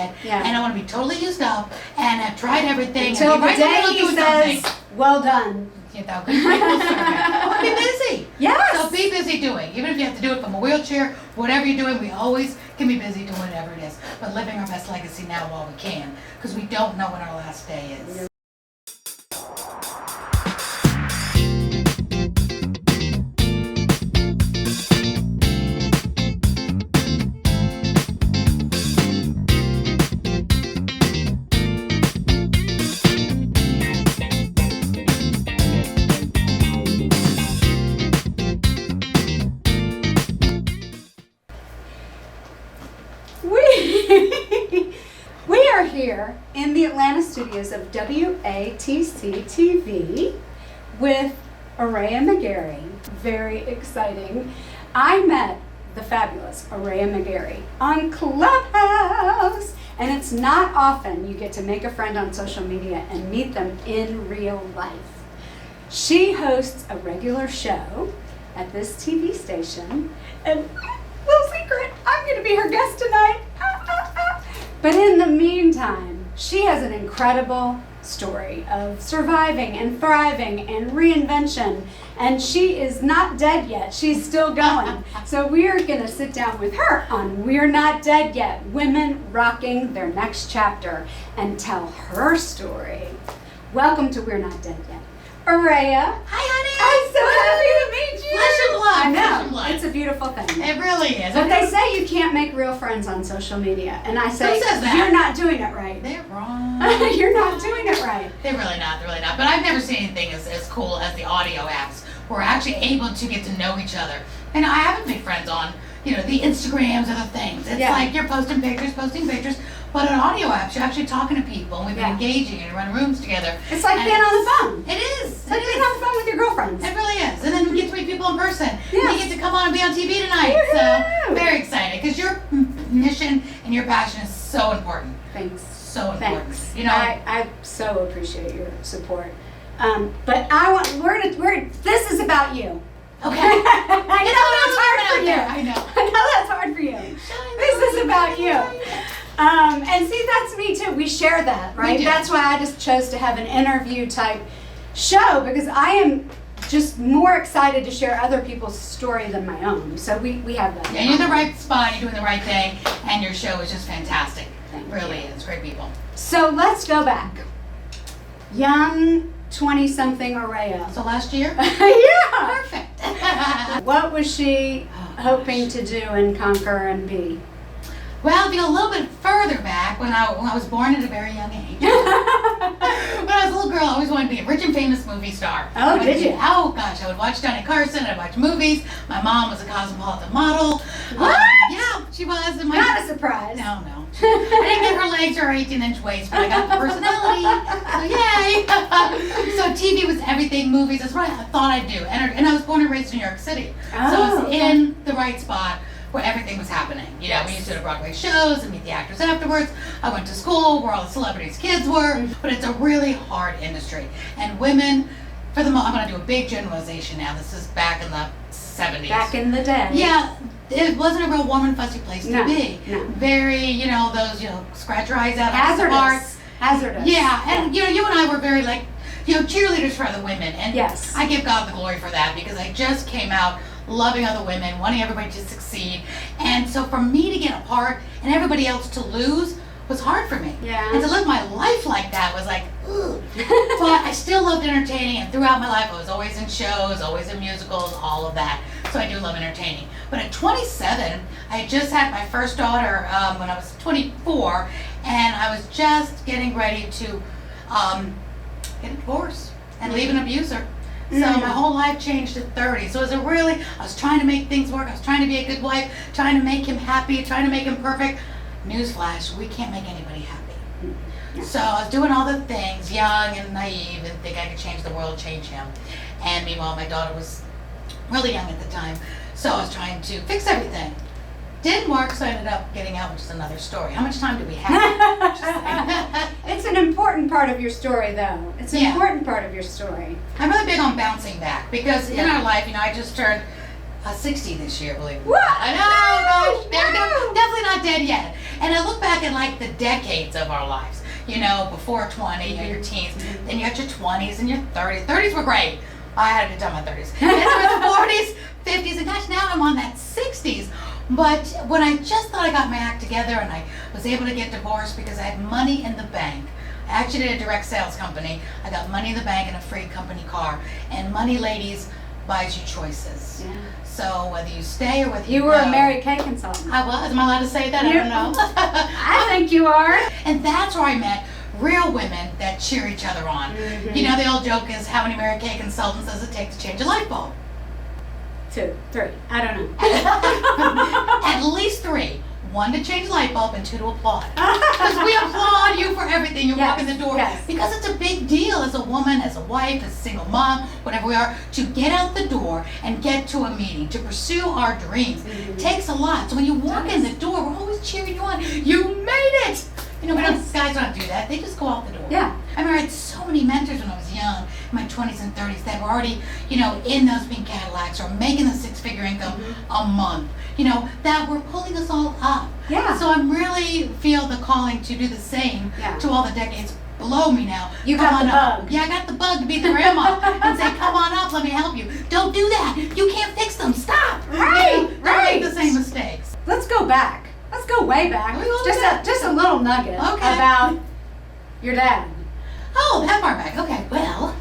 bed, Yeah. and I want to be totally used up, and I've tried everything. Until and the be right in the day middle he doing says, something. well done. You know, good people servant. I want to be busy. Yes. So be busy doing. Even if you have to do it from a wheelchair, whatever you're doing, we always can be busy doing whatever it is. But living our best legacy now while we can, because we don't know when our last day is. We are here in the Atlanta studios of WATC TV with Aurea McGarry. Very exciting. I met the fabulous Aurea McGarry on Clubhouse, and it's not often you get to make a friend on social media and meet them in real life. She hosts a regular show at this TV station, and little secret, I'm going to be her guest tonight. But in the meantime, she has an incredible story of surviving and thriving and reinvention, and she is not dead yet. She's still going. So we are going to sit down with her on We're Not Dead Yet, Women Rocking Their Next Chapter, and tell her story. Welcome to We're Not Dead Yet, Aurea. Hi, honey. I'm so happy to meet you. Flesh and blood. I Flesh know. and blood. It's a beautiful thing. It really is. But they say you can't make real friends on social media. And I say, Who says that? you're not doing it right. They're wrong. You're not doing it right. They're really not. They're really not. But I've never seen anything as cool as the audio apps. We're actually able to get to know each other. And I haven't made friends on, the Instagrams or the things. It's like you're posting pictures. But on audio apps, you're actually talking to people, and we've been engaging and running rooms together. It's like being on the phone. It is. It's like being on the phone with your girlfriends. It really is. And then we get to meet people in person. Yes. You get to come on and be on TV tonight. Woo-hoo! So very excited, because your mission and your passion is so important. Thanks. So important. Thanks. You know, I so appreciate your support. But I want this is about you. Okay. I know that's hard for you. I know. I know that's hard for you. This is about you. And see, that's me too. We share that, right? We do. That's why I just chose to have an interview type show, because I am just more excited to share other people's story than my own. So we have that. Yeah, you're in the right spot, you're doing the right thing, and your show is just fantastic. Thank It really you. is. Great people. So let's go back. Young 20-something Aurea. So last year? Yeah. Perfect. What was she hoping to do and conquer and be? Well, if you go a little bit further back, when I was born at a very young age. When I was a little girl, I always wanted to be a rich and famous movie star. Oh, did you? Oh, gosh. I would watch Johnny Carson. I'd watch movies. My mom was a cosmopolitan model. What? Yeah, she was. And Not a surprise. No. I didn't get her legs or her 18-inch waist, but I got the personality. So, yay. So TV was everything. Movies. That's what I thought I'd do. And I was born and raised in New York City. So I was in the right spot where everything was happening. We used to go to Broadway shows and meet the actors afterwards. I went to school where all the celebrities' kids were, but it's a really hard industry. And women, for the most, I'm going to do a big generalization now. This is back in the 70s. Back in the day. Yeah, it wasn't a real warm and fuzzy place to be. No. Very, those, scratch your eyes out. Hazardous. Yeah, and you and I were very cheerleaders for other women. And yes. I give God the glory for that, because I just came out loving other women, wanting everybody to succeed. And so for me to get a part and everybody else to lose was hard for me. Yeah. And to live my life like that was like, ugh. But I still loved entertaining, and throughout my life I was always in shows, always in musicals, all of that. So I do love entertaining. But at 27, I had just had my first daughter when I was 24, and I was just getting ready to get a divorce and leave an abuser. So my whole life changed at 30. So I was trying to make things work. I was trying to be a good wife, trying to make him happy, trying to make him perfect. Newsflash, we can't make anybody happy. So I was doing all the things, young and naive, and think I could change the world, change him. And meanwhile, my daughter was really young at the time. So I was trying to fix everything. Didn't work, so I ended up getting out, which is another story. How much time do we have? It's an important part of your story, though. It's an important part of your story. I'm really big on bouncing back, because in our life, I just turned 60 this year, believe it or What? not. I know, gosh, they're No. definitely not dead yet. And I look back at like the decades of our lives. You know, before 20, you know, your teens, then you had your 20s and your 30s. 30s were great. I had a good time in my 30s. Then there was 40s, 50s, and gosh, now I'm on that 60s. But when I just thought I got my act together and I was able to get divorced because I had money in the bank. I actually did a direct sales company. I got money in the bank and a free company car. And money, ladies, buys you choices. Yeah. So whether you stay or whether You were a Mary Kay consultant. I was. Am I allowed to say that? I don't know. I think you are. And that's where I met real women that cheer each other on. Mhm. You know, the old joke is, how many Mary Kay consultants does it take to change a light bulb? 2, 3. I don't know. At least 3. 1 to change the light bulb and 2 to applaud. Because we applaud you for everything. You walk in the door. Yes. Because it's a big deal as a woman, as a wife, as a single mom, whatever we are, to get out the door and get to a meeting, to pursue our dreams. Mhm. Takes a lot. So when you walk in the door, we're always cheering you on. You made it! You know, guys don't do that. They just go out the door. Yeah. I remember I had so many mentors when I was young, in my 20s and 30s, that were already, you know, in those pink Cadillacs or making a 6-figure income a month, you know, that were pulling us all up. Yeah. So I'm really feel the calling to do the same Yeah. to all the decades below me now. You Come got on the up. bug. Yeah, I got the bug to be the grandma and say, come on up, let me help you. Don't do that. You can't fix them. Stop. Right, You know, don't right. make the same mistakes. Let's go back. Let's go way back. We go back. Just a little nugget Okay. about your dad. Oh, that far back. Okay, well,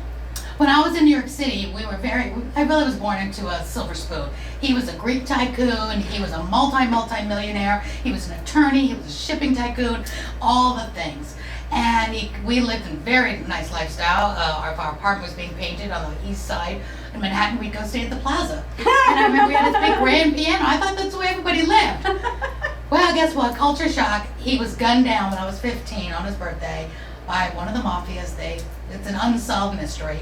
when I was in New York City, I really was born into a silver spoon. He was a Greek tycoon, he was a multi-millionaire, he was an attorney, he was a shipping tycoon, all the things. And we lived in a very nice lifestyle. Our apartment was being painted on the east side in Manhattan. We'd go stay at the plaza. And I remember we had this big grand piano. I thought that's the way everybody lived. Well, guess what? Culture shock. He was gunned down when I was 15 on his birthday by one of the mafias. It's an unsolved mystery.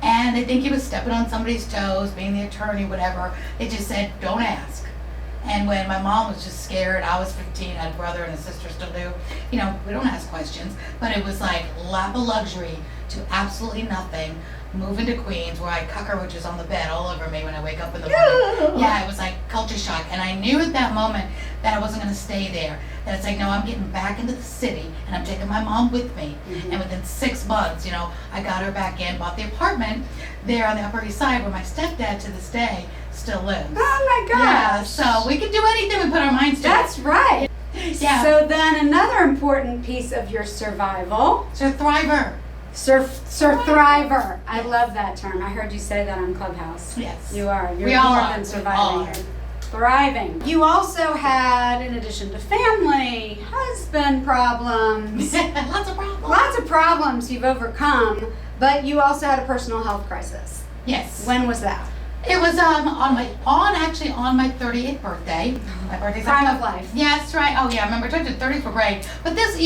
And they think he was stepping on somebody's toes, being the attorney, whatever. They just said, don't ask. And when my mom was just scared, I was 15, I had a brother and a sister still do. You know, we don't ask questions, but it was like lap of luxury to absolutely nothing. Move into Queens where I had cockroaches on the bed all over me when I wake up in the morning. Yeah, it was like culture shock. And I knew at that moment that I wasn't going to stay there. That it's like, no, I'm getting back into the city and I'm taking my mom with me. Mhm. And within 6 months, you know, I got her back in, bought the apartment there on the Upper East Side where my stepdad to this day still lives. Oh my gosh. Yeah, so we can do anything we put our minds to. That's right. Yeah. So then another important piece of your survival, So Thriver. Thriver. I love that term. I heard you say that on Clubhouse. Yes. You are. You're We all more are. than We surviving. all are. You're thriving. You also had, in addition to family, husband problems, Lots of problems. lots of problems you've overcome, but you also had a personal health crisis. Yes. When was that? It was on my 38th birthday. My birthday's Prime of October. life. Yes, right. Oh yeah, I remember. I told you 30s were great, but this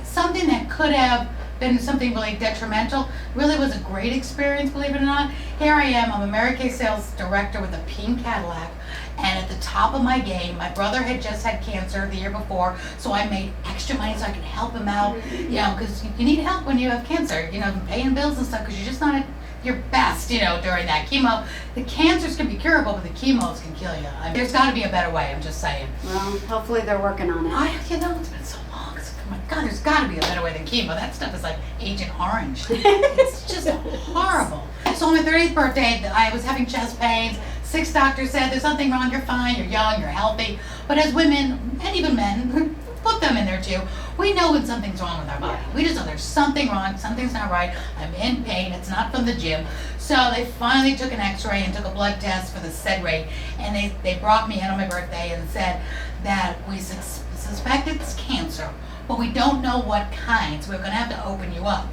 something that could have been something really detrimental really was a great experience. Believe it or not, here I am. I'm a Mary Kay sales director with a pink Cadillac. And at the top of my game, my brother had just had cancer the year before, so I made extra money so I could help him out. You know, because you need help when you have cancer. You know, paying bills and stuff because you're just not at your best. You know, during that chemo, the cancers can be curable, but the chemos can kill you. I mean, there's got to be a better way. I'm just saying. Well, hopefully they're working on it. You know, it's been so long. Oh my God, there's got to be a better way than chemo. That stuff is like Agent Orange. It's just horrible. So on my 30th birthday, I was having chest pains. 6 doctors said, there's nothing wrong, you're fine, you're young, you're healthy. But as women, and even men, put them in there too, we know when something's wrong with our body. We just know there's something wrong, something's not right, I'm in pain, it's not from the gym. So they finally took an x-ray and took a blood test for the SED rate. And they brought me in on my birthday and said that we suspect it's cancer, but we don't know what kind, so we're gonna have to open you up.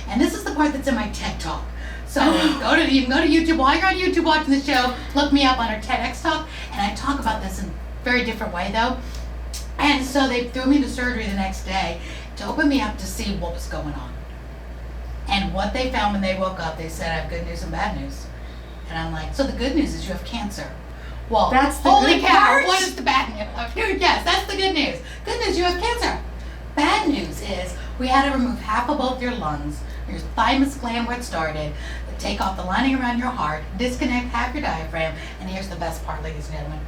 And this is the part that's in my TED Talk. So you can go to YouTube. While you're on YouTube watching the show, look me up on our TedX Talk, and I talk about this in a very different way though. And so they threw me to surgery the next day to open me up to see what was going on. And what they found when they woke up, they said, I have good news and bad news. And I'm like, so the good news is you have cancer. Well, That's the holy good cow, part? what is the bad news? Yes, that's the good news. Good news, you have cancer. Bad news is we had to remove half of both your lungs, your thymus gland where it started, take off the lining around your heart, disconnect half your diaphragm, and here's the best part, ladies and gentlemen.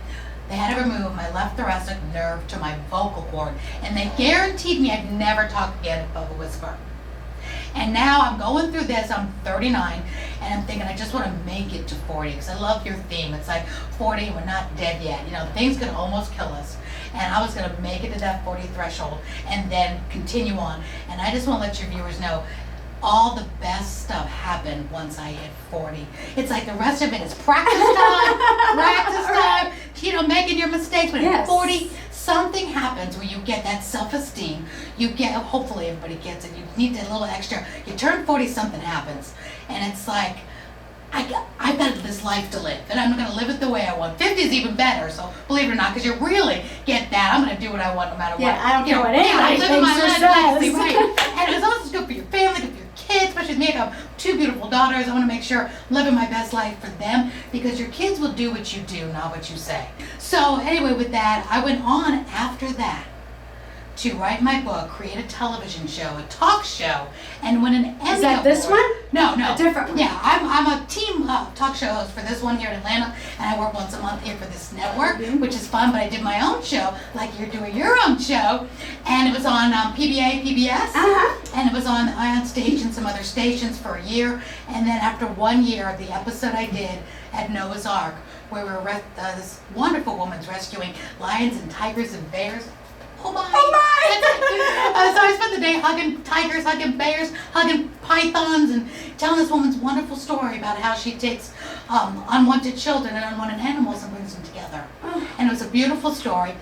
They had to remove my left thoracic nerve to my vocal cord, and they guaranteed me I'd never talk again above a whisper. And now I'm going through this, I'm 39, and I'm thinking I just want to make it to 40, because I love your theme. It's like 40, we're not dead yet. You know, things could almost kill us. And I was going to make it to that 40 threshold and then continue on. And I just want to let your viewers know, all the best stuff happened once I hit 40. It's like the rest of it is practice time, you know, making your mistakes. But at 40, something happens where you get that self-esteem. You get, hopefully everybody gets it. You need that little extra. You turn 40, something happens. And it's like, I've got this life to live, and I'm going to live it the way I want. 50 is even better, so believe it or not, because you really get that. I'm going to do what I want no matter what. Yeah, I don't care what anybody thinks or says. Right. And it's also good for your family, good for your kids, especially me. I have 2 beautiful daughters. I want to make sure I'm living my best life for them, because your kids will do what you do, not what you say. So anyway, with that, I went on after that to write my book, create a television show, a talk show, and win an Emmy Award. Is that this one? No. A different one? Yeah, I'm a team talk show host for this one here in Atlanta, and I work once a month here for this network, which is fun, but I did my own show, like you're doing your own show, and it was on PBA, PBS, and it was on stage and some other stations for a year, and then after 1 year, the episode I did at Noah's Ark, where we were this wonderful woman's rescuing lions and tigers and bears. Oh my! So I spent the day hugging tigers, hugging bears, hugging pythons, and telling this woman's wonderful story about how she takes unwanted children and unwanted animals and brings them together. And it was a beautiful story.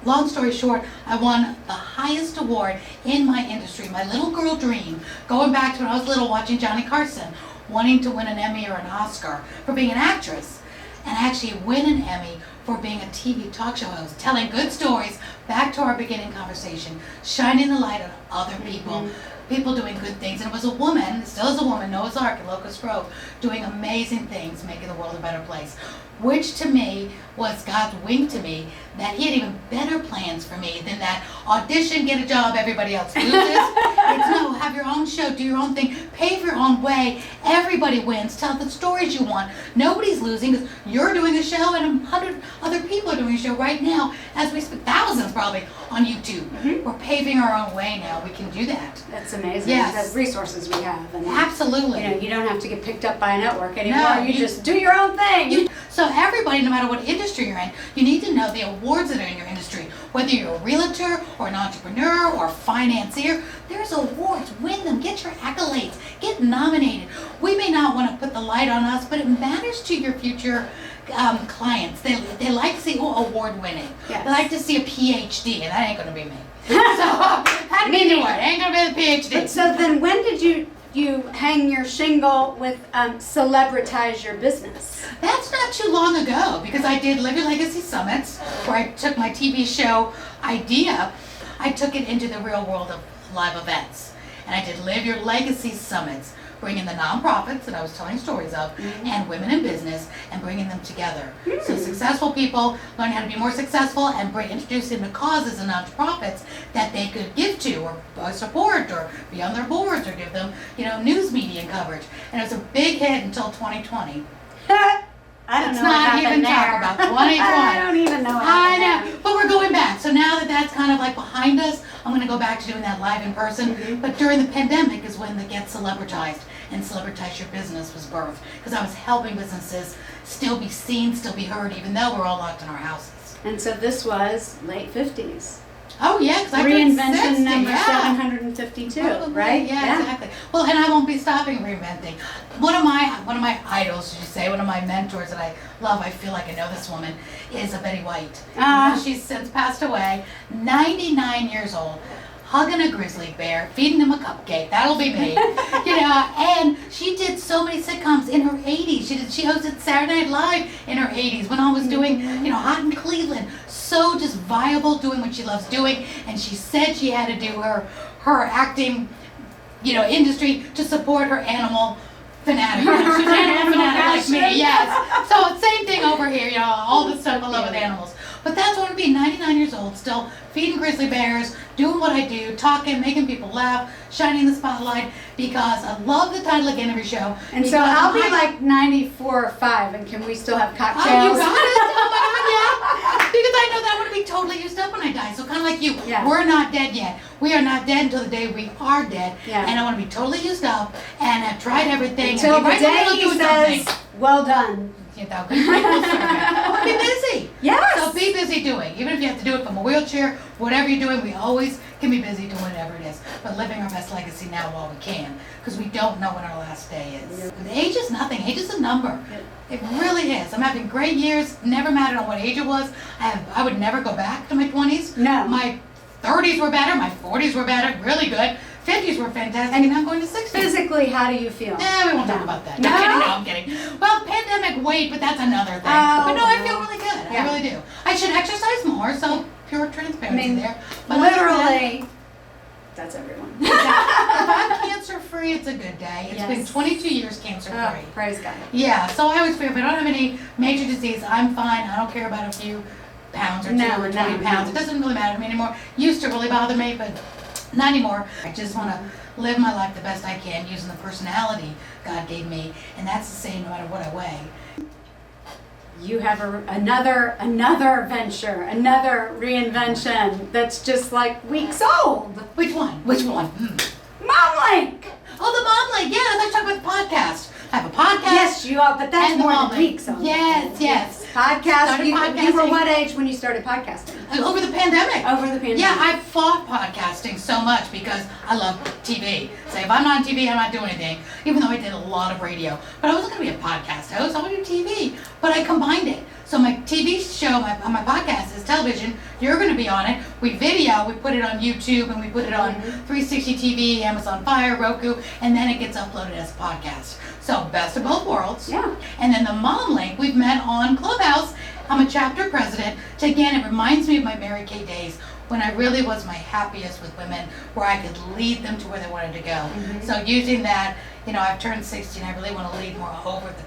Long story short, I won the highest award in my industry, my little girl dream, going back to when I was little watching Johnny Carson, wanting to win an Emmy or an Oscar for being an actress, and actually win an Emmy for being a TV talk show host, telling good stories, back to our beginning conversation, shining the light on other people, people doing good things. And it was a woman, still is a woman, Noah's Ark in Locust Grove, doing amazing things, making the world a better place. Which to me was God's wink to me, that he had even better plans for me than that audition, get a job, everybody else loses. It's no, have your own show, do your own thing, pave your own way, everybody wins, tell the stories you want. Nobody's losing, because you're doing a show and 100 other people are doing a show right now, as we speak, thousands probably on YouTube. We're paving our own way now, we can do that. That's amazing. Yes. The resources we have. And Absolutely. you know, you don't have to get picked up by a network anymore. No, you just do your own thing. So everybody, no matter what industry you're in, you need to know the awards that are in your industry. Whether you're a realtor or an entrepreneur or a financier, there's awards. Win them. Get your accolades. Get nominated. We may not want to put the light on us, but it matters to your future clients. They like to see award winning. Yes. They like to see a PhD, and that ain't going to be me. So how do you do it? Ain't going to be the PhD. But so then when did you hang your shingle with celebritize your business? That's not too long ago, because I did Live Your Legacy Summits, where I took my TV show idea, I took it into the real world of live events. And I did Live Your Legacy Summits, bringing the nonprofits that I was telling stories of, and women in business, and bringing them together. So successful people learn how to be more successful, and introduce them to causes and nonprofits that they could give to, or support, or be on their boards, or give them, news media coverage. And it was a big hit until 2020. I don't Let's know what not even happened there. talk about 2020. I don't even know what I happened know, but we're going back. So now that that's kind of like behind us, I'm going to go back to doing that live in person. But during the pandemic is when the Get Celebritized and Celebritize Your Business was birthed, because I was helping businesses still be seen, still be heard, even though we're all locked in our houses. And so this was late 50s. Oh yeah, because I turned 60, Reinvention number yeah. 752, Probably, right? Yeah, exactly. Well, and I won't be stopping reinventing. One of my idols, should you say, one of my mentors that I love, I feel like I know this woman, is Betty White. She's since passed away, 99 years old, hugging a grizzly bear, feeding him a cupcake. That'll be me. And she did so many sitcoms in her 80s. She hosted Saturday Night Live in her 80s when I was doing, Hot in Cleveland. So just viable, doing what she loves doing. And she said she had to do her acting, industry to support her animal fanatic. She's an animal fanatic like me, yes. So same thing over here, all the stuff I love with animals. But that's what I want to be, 99 years old, still feeding grizzly bears, doing what I do, talking, making people laugh, shining the spotlight, because I love the title again of your show. And so I'll be like 94 or 5, and can we still have Oh, cocktails? you got it? Oh my God, yeah. Because I know that I want to be totally used up when I die. So kind of like you, Yeah. we're not dead yet. We are not dead until the day we are dead. Yeah. And I want to be totally used up and have tried everything. Until and the be right in the day middle he doing says, something. well done. You know, good people servant. I want to be busy. Yes. So be busy doing. Even if you have to do it from a wheelchair, whatever you're doing, we always can be busy doing whatever it is. But living our best legacy now while we can. Because we don't know when our last day is. Yep. Age is nothing. Age is a number. Yep. It really is. I'm having great years. Never mattered on what age it was. I would never go back to my 20s. No. My 30s were better. My 40s were better. Really good. 50s were fantastic. And now I'm going to 60s. Physically, how do you feel? We won't talk No. about that. No? I'm kidding. Well, pandemic weight, but that's another thing. Oh, But no, I no. feel really good. Yeah. I really do. I should exercise more, so pure transparency there. But Literally, that's everyone. if I'm cancer free, it's a good day. It's been Yes. 22 years cancer Oh, free. praise God. Yeah, so I always figure if I don't have any major disease, I'm fine. I don't care about a few pounds or No, 2 or 20 no, pounds. no. It doesn't really matter to me anymore. Used to really bother me, but not anymore. I just want to live my life the best I can using the personality God gave me, and that's the same no matter what I weigh. You have another venture, another reinvention that's just like weeks old. Which one? Which one? MomLink! Oh, the Mom Link. Yeah, let's talk about the podcast. I have a podcast. Yes, you are, but that's And the more Mom than Link. weeks old. Yes. Podcast. Started You were podcasting. what age when you started podcasting? Over the pandemic. Over the pandemic. Yeah, I fought podcasting so much because I love TV. So if I'm not on TV, I'm not doing anything. Even though I did a lot of radio. But I wasn't going to be a podcast host. I want to do TV. But I combined it. So my TV show, my podcast is television. You're going to be on it. We video, we put it on YouTube, and we put it on 360 TV, Amazon Fire, Roku, and then it gets uploaded as a podcast. So best of both worlds. Yeah. And then the Mom Link, we've met on Clubhouse. I'm a chapter president. So again, it reminds me of my Mary Kay days when I really was my happiest with women, where I could lead them to where they wanted to go. So using that, I've turned 60 and I really want to lead more over the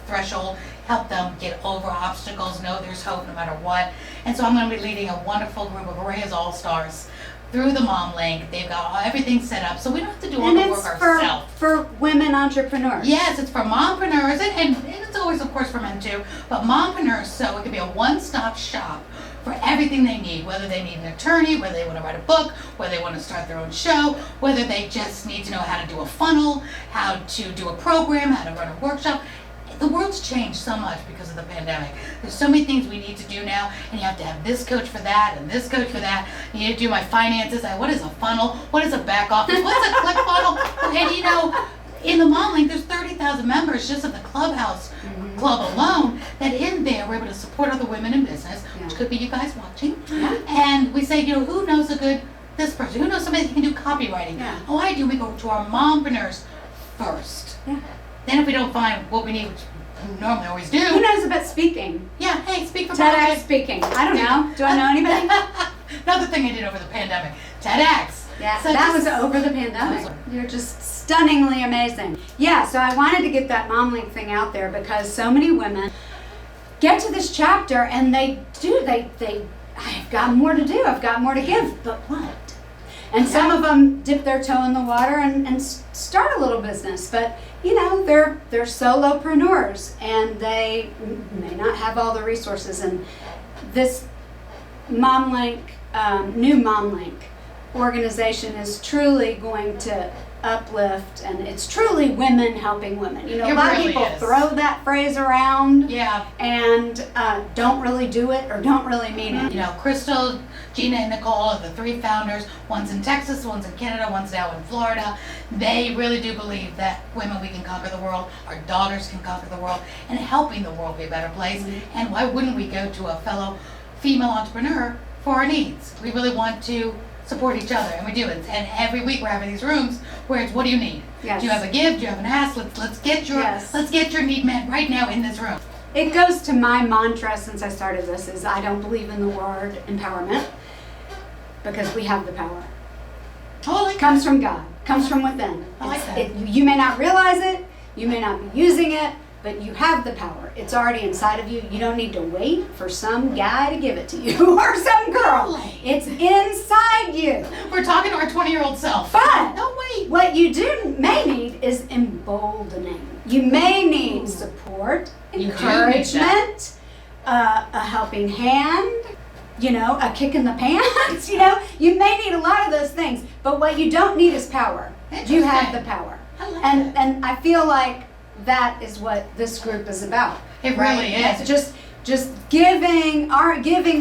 threshold, help them get over obstacles, know there's hope no matter what. And so I'm going to be leading a wonderful group of Aurea's All-Stars through the Mom Link. They've got everything set up, so we don't have to do all And the it's work ourselves. for women entrepreneurs. Yes, it's for mompreneurs, and it's always, of course, for men too, but mompreneurs, so it could be a one-stop shop for everything they need, whether they need an attorney, whether they want to write a book, whether they want to start their own show, whether they just need to know how to do a funnel, how to do a program, how to run a workshop. The world's changed so much because of the pandemic. There's so many things we need to do now, and you have to have this coach for that and this coach for that. You need to do my finances. What is a funnel? What is a back office? What's a click funnel? And in the Mom Link, there's 30,000 members just of the Clubhouse club alone, that in there we're able to support other women in business, which could be you guys watching. And we say, who knows this person? Who knows somebody that can do copywriting? Yeah. Oh, I do. We go to our mompreneurs first. Yeah. Then if we don't find what we need, which we normally always do. Who knows about speaking? Yeah, hey, speak for TEDx profit. speaking. I don't know. Do I know anybody? Another thing I did over the pandemic, TEDx. Yeah, So that was just- over the pandemic. You're just stunningly amazing. Yeah, so I wanted to get that MomLink thing out there because so many women get to this chapter and they I've got more to do, I've got more to give, but what? And some of them dip their toe in the water and start a little business, but they're solopreneurs and they may not have all the resources. And this MomLink, new MomLink organization is truly going to uplift, and it's truly women helping women. A It lot of really people is. throw that phrase around Yeah. and don't really do it or don't really mean it. Crystal, Gina, and Nicole are the three founders. One's in Texas, one's in Canada, one's now in Florida. They really do believe that women, we can conquer the world, our daughters can conquer the world, and helping the world be a better place. And why wouldn't we go to a fellow female entrepreneur for our needs? We really want to support each other, and we do it. And every week we're having these rooms where it's, what do you need? Yes. Do you have a give? Do you have an ask? Let's get your need met right now in this room. It goes to my mantra since I started this is I don't believe in the word empowerment because we have the power. Oh, It comes from God, comes from within. I like that. You may not realize it, you may not be using it, but you have the power. It's already inside of you. You don't need to wait for some guy to give it to you or some girl. Really? It's inside you. We're talking to our 20-year-old self. But No, wait. what you may need is emboldening. You may need support, You do need encouragement, a helping hand, a kick in the pants, You may need a lot of those things, but what you don't need is power. You have the power. I like And that. and I feel like that is what this group is about. It right? really is. It's just giving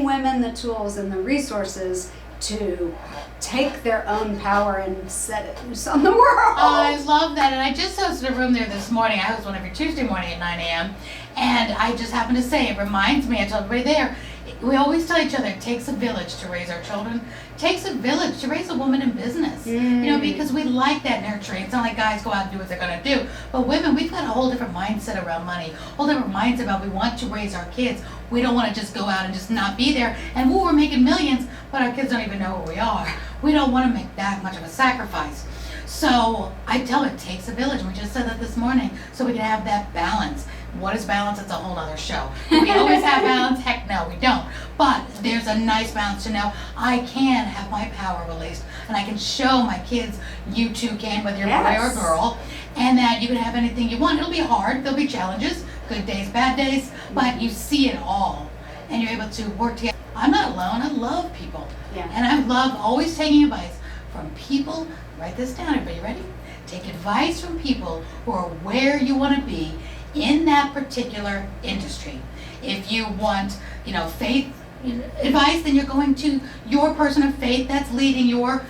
women the tools and the resources to take their own power and set it loose on the world. I love that, and I just hosted a room there this morning. I host one every Tuesday morning at 9 a.m. And I just happened to say, it reminds me, I told everybody there, we always tell each other it takes a village to raise our children. It takes a village to raise a woman in business. Because we like that nurturing. It's not like guys go out and do what they're going to do. But women, we've got a whole different mindset around money, a whole different mindset about we want to raise our kids. We don't want to just go out and just not be there. And we're making millions, but our kids don't even know who we are. We don't want to make that much of a sacrifice. So I tell her it takes a village. We just said that this morning, so we can have that balance. What is balance? It's a whole other show. Do we always have balance? Heck no, we don't. But there's a nice balance to know I can have my power released and I can show my kids you too can, whether you're a boy or a girl, and that you can have anything you want. It'll be hard. There'll be challenges, good days, bad days, but you see it all and you're able to work together. I'm not alone. I love people. Yeah. And I love always taking advice from people. Write this down, everybody. Ready? Take advice from people who are where you want to be in that particular industry. If you want, faith advice, then you're going to your person of faith that's leading your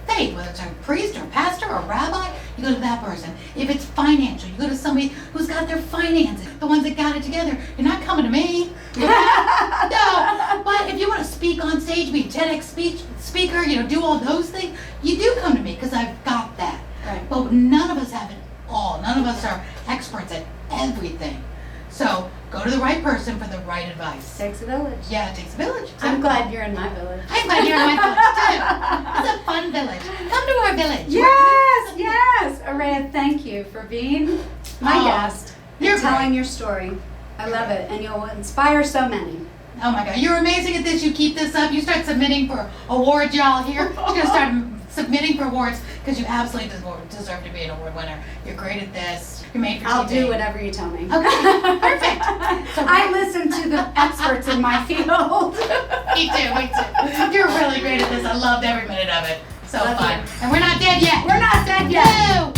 faith, whether it's a priest or a pastor or a rabbi, you go to that person. If it's financial, you go to somebody who's got their finances, the ones that got it together. You're not coming to me. No, but if you want to speak on stage, be a TedX speaker, do all those things, you do come to me because I've got that. Right. But none of us have it all. None of us are experts at everything. So go to the right person for the right advice. Takes a village. Yeah, it takes a village. I'm glad you're in my village. I'm glad you're in my village too. It's a fun village. Come to our village. Yes. Aurea, thank you for being my Oh, guest you're and telling great. your story. I love it, and you'll inspire so many. Oh my God, you're amazing at this. You keep this up. You start submitting for awards, y'all here. You're gonna start submitting for awards because you absolutely deserve to be an award winner. You're great at this. You're made for I'll TV. do whatever you tell me. Okay, perfect. So I listen to the experts in my field. Me too. You're really great at this. I loved every minute of it. So Love fun. you. And we're not dead yet. We're not dead yet. No.